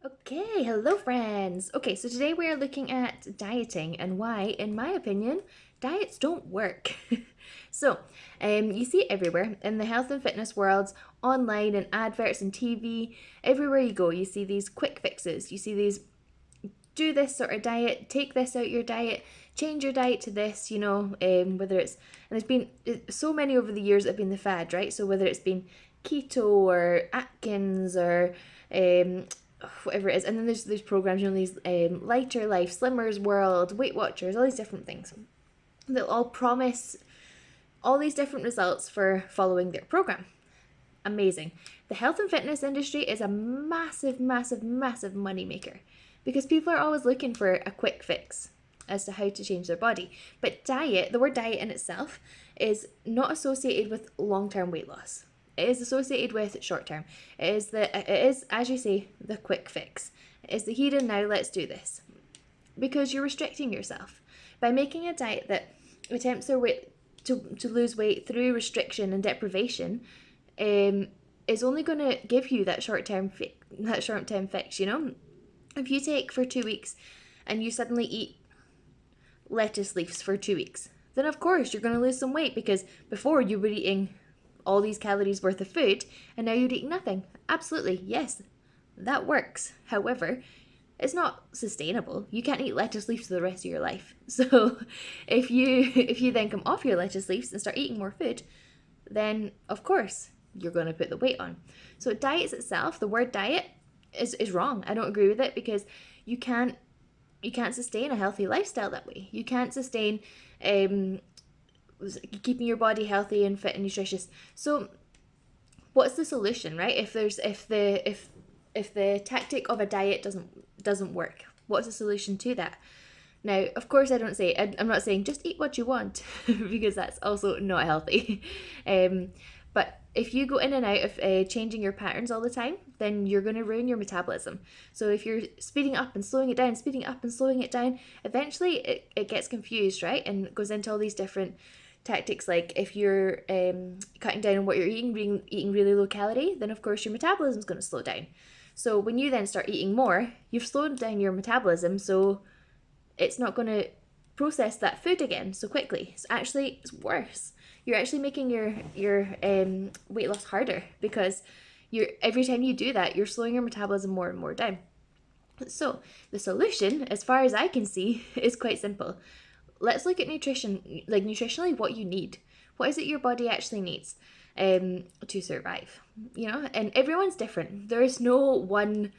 Okay, hello friends. Okay, so today we are looking at dieting and why, in my opinion, diets don't work. so, you see it everywhere in the health and fitness worlds, online and adverts and TV, everywhere you go, you see these quick fixes. You see these do this sort of diet, take this out your diet, change your diet to this, whether it's, and there's been so many over the years that have been the fad, right? So whether it's been keto or Atkins or um, whatever it is, and then there's programs, these Lighter Life, Slimmers World, Weight Watchers, all these different things that all promise all these different results for following their program. Amazing. The health and fitness industry is a massive, massive, massive money maker because people are always looking for a quick fix as to how to change their body. But diet, the word diet in itself, is not associated with long-term weight loss. It is associated with short-term. It is, as you say, the quick fix. It is the here and now, let's do this. Because you're restricting yourself. By making a diet that attempts to lose weight through restriction and deprivation, is only going to give you that short-term fix. If you take for 2 weeks and you suddenly eat lettuce leaves for 2 weeks, then of course you're going to lose some weight because before you were eating all these calories worth of food and now you're eating nothing. Absolutely, yes, that works. However, it's not sustainable. You can't eat lettuce leaves for the rest of your life. So if you then come off your lettuce leaves and start eating more food, then of course you're going to put the weight on. So diets itself, the word diet is wrong. I don't agree with it because you can't sustain a healthy lifestyle that way. You can't sustain keeping your body healthy and fit and nutritious. So what's the solution, right? If the tactic of a diet doesn't work, what's the solution to that? Now, of course, I'm not saying just eat what you want because that's also not healthy. But if you go in and out of changing your patterns all the time, then you're going to ruin your metabolism. So if you're speeding up and slowing it down, speeding up and slowing it down, eventually it gets confused, right? And goes into all these different tactics. Like if you're cutting down on what you're eating really low calorie, then of course your metabolism is going to slow down. So when you then start eating more, you've slowed down your metabolism, so it's not going to process that food again so quickly. So actually, it's worse. You're actually making your weight loss harder because every time you do that, you're slowing your metabolism more and more down. So the solution, as far as I can see, is quite simple. Let's look at nutrition, like nutritionally, what you need. What is it your body actually needs to survive? And everyone's different. There is no one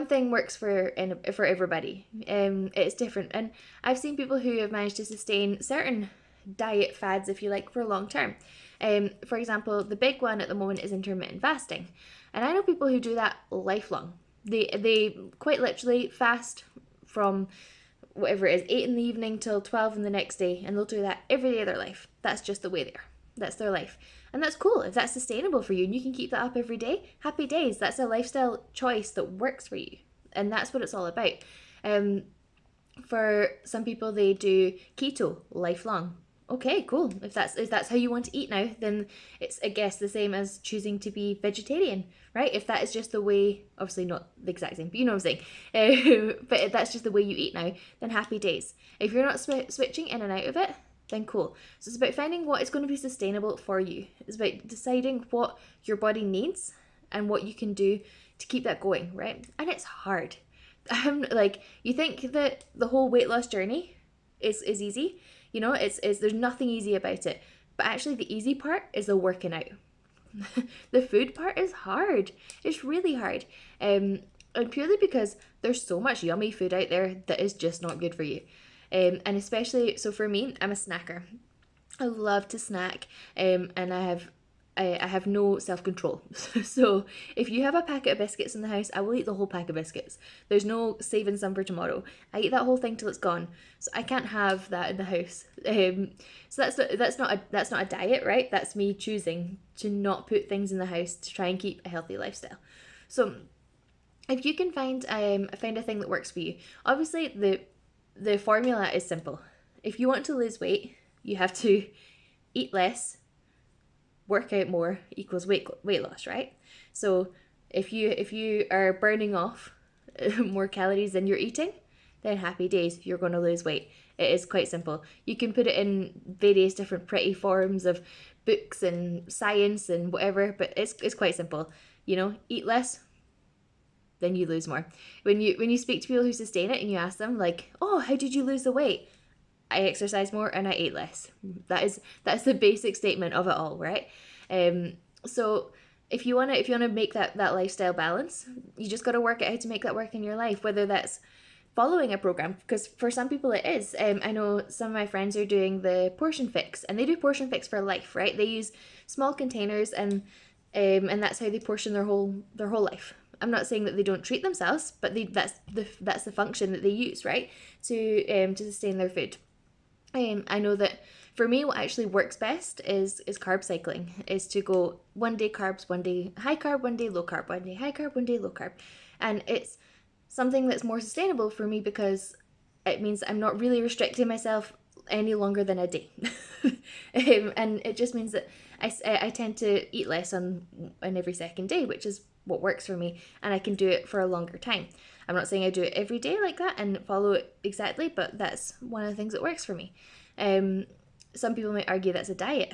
thing works for everybody. It's different, and I've seen people who have managed to sustain certain diet fads, if you like, for long term. For example, the big one at the moment is intermittent fasting, and I know people who do that lifelong. They quite literally fast from whatever it is, 8 in the evening till 12 in the next day, and they'll do that every day of their life. That's just the way they are. That's their life. And that's cool. If that's sustainable for you and you can keep that up every day, happy days. That's a lifestyle choice that works for you. And that's what it's all about. For some people, they do keto lifelong. Okay, cool. If that's how you want to eat now, then it's, I guess, the same as choosing to be vegetarian, right? If that is just the way, obviously not the exact same, but you know what I'm saying. But if that's just the way you eat now, then happy days. If you're not switching in and out of it, then cool. So it's about finding what is going to be sustainable for you. It's about deciding what your body needs and what you can do to keep that going, right? And it's hard. Like, you think that the whole weight loss journey is easy. It's there's nothing easy about it. But actually the easy part is the working out. The food part is hard. It's really hard. And purely because there's so much yummy food out there that is just not good for you. And especially, so for me, I'm a snacker. I love to snack, and I have no self-control. So if you have a packet of biscuits in the house, I will eat the whole pack of biscuits. There's no saving some for tomorrow. I eat that whole thing till it's gone. So I can't have that in the house. So that's not a diet, right? That's me choosing to not put things in the house to try and keep a healthy lifestyle. So if you can find a thing that works for you, obviously the formula is simple. If you want to lose weight, you have to eat less, work out more equals weight loss, right? So If you are burning off more calories than you're eating, then happy days, you're going to lose weight. It is quite simple. You can put it in various different pretty forms of books and science and whatever, but it's quite simple. You know, eat less, then you lose more. When you speak to people who sustain it and you ask them like, "Oh, how did you lose the weight?" I exercise more and I ate less. That's the basic statement of it all, right? So if you wanna make that lifestyle balance, you just gotta work out how to make that work in your life, whether that's following a program, because for some people it is. I know some of my friends are doing the Portion Fix, and they do Portion Fix for life, right? They use small containers, and that's how they portion their whole life. I'm not saying that they don't treat themselves, but that's the function that they use, right? To sustain their food. I know that for me, what actually works best is carb cycling, is to go one day carbs, one day high carb, one day low carb, one day high carb, one day low carb. And it's something that's more sustainable for me because it means I'm not really restricting myself any longer than a day. And it just means that I tend to eat less on every second day, which is what works for me, and I can do it for a longer time. I'm not saying I do it every day like that and follow it exactly, but that's one of the things that works for me. Some people might argue that's a diet.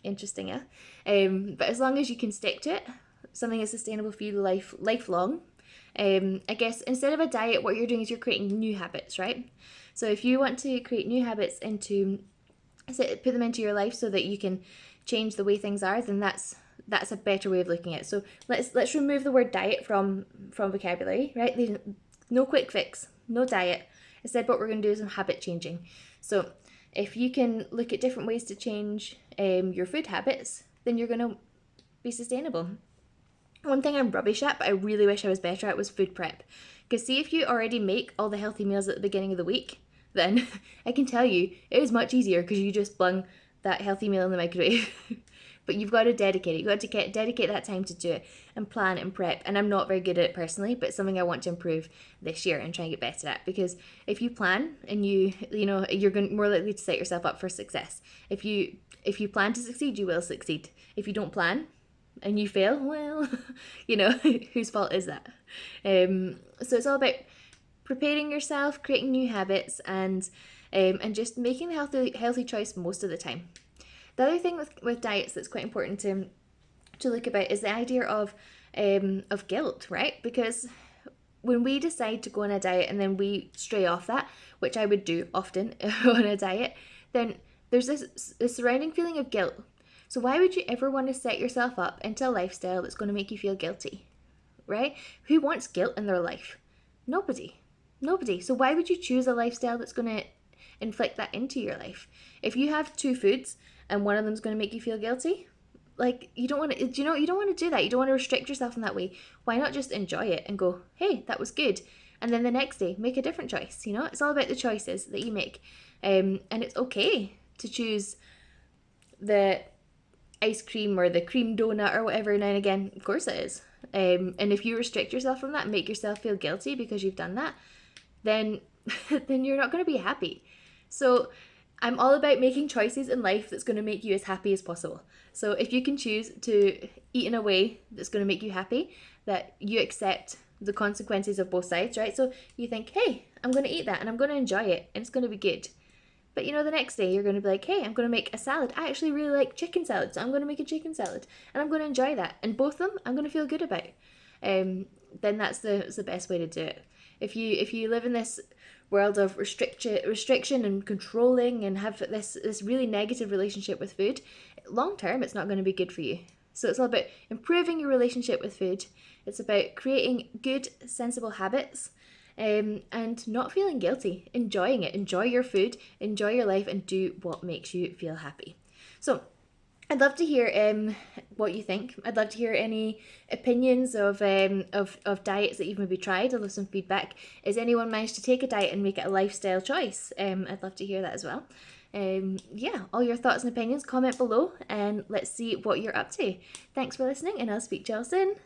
Interesting, yeah? But as long as you can stick to it, something is sustainable for you lifelong. I guess instead of a diet, what you're doing is you're creating new habits, right? So if you want to create new habits put them into your life so that you can change the way things are, then that's a better way of looking at it. So let's remove the word diet from vocabulary, right? No quick fix, no diet. Instead, what we're going to do is some habit changing. So if you can look at different ways to change your food habits, then you're going to be sustainable. One thing I'm rubbish at, but I really wish I was better at, was food prep. Because see, if you already make all the healthy meals at the beginning of the week, then I can tell you it is much easier because you just flung that healthy meal in the microwave. But you've got to dedicate it. You've got to dedicate that time to do it and plan and prep. And I'm not very good at it personally, but it's something I want to improve this year and try and get better at. Because if you plan and you're more likely to set yourself up for success. If you plan to succeed, you will succeed. If you don't plan and you fail, well, whose fault is that? So it's all about preparing yourself, creating new habits, and just making the healthy choice most of the time. The other thing with diets that's quite important to look about is the idea of guilt, right? Because when we decide to go on a diet and then we stray off that, which I would do often on a diet, then there's this surrounding feeling of guilt. So why would you ever want to set yourself up into a lifestyle that's going to make you feel guilty, right? Who wants guilt in their life? Nobody. So why would you choose a lifestyle that's going to inflict that into your life? If you have two foods and one of them's going to make you feel guilty, like, you don't want to, you don't want to do that. You don't want to restrict yourself in that way. Why not just enjoy it and go, hey, that was good, and then the next day make a different choice? It's all about the choices that you make, and it's okay to choose the ice cream or the cream donut or whatever now and again. Of course it is. And if you restrict yourself from that and make yourself feel guilty because you've done that, then you're not going to be happy. So I'm all about making choices in life that's going to make you as happy as possible. So if you can choose to eat in a way that's going to make you happy, that you accept the consequences of both sides, right? So you think, hey, I'm going to eat that and I'm going to enjoy it and it's going to be good. But the next day you're going to be like, hey, I'm going to make a salad. I actually really like chicken salad, so I'm going to make a chicken salad and I'm going to enjoy that. And both of them I'm going to feel good about. Then that's the best way to do it. If you live in this world of restriction and controlling and have this really negative relationship with food, long term it's not going to be good for you. So it's all about improving your relationship with food. It's about creating good, sensible habits, and not feeling guilty, enjoying it. Enjoy your food, enjoy your life, and do what makes you feel happy. So I'd love to hear what you think. I'd love to hear any opinions of diets that you've maybe tried. I'd love some feedback. Has anyone managed to take a diet and make it a lifestyle choice? I'd love to hear that as well. All your thoughts and opinions, comment below and let's see what you're up to. Thanks for listening, and I'll speak to y'all soon.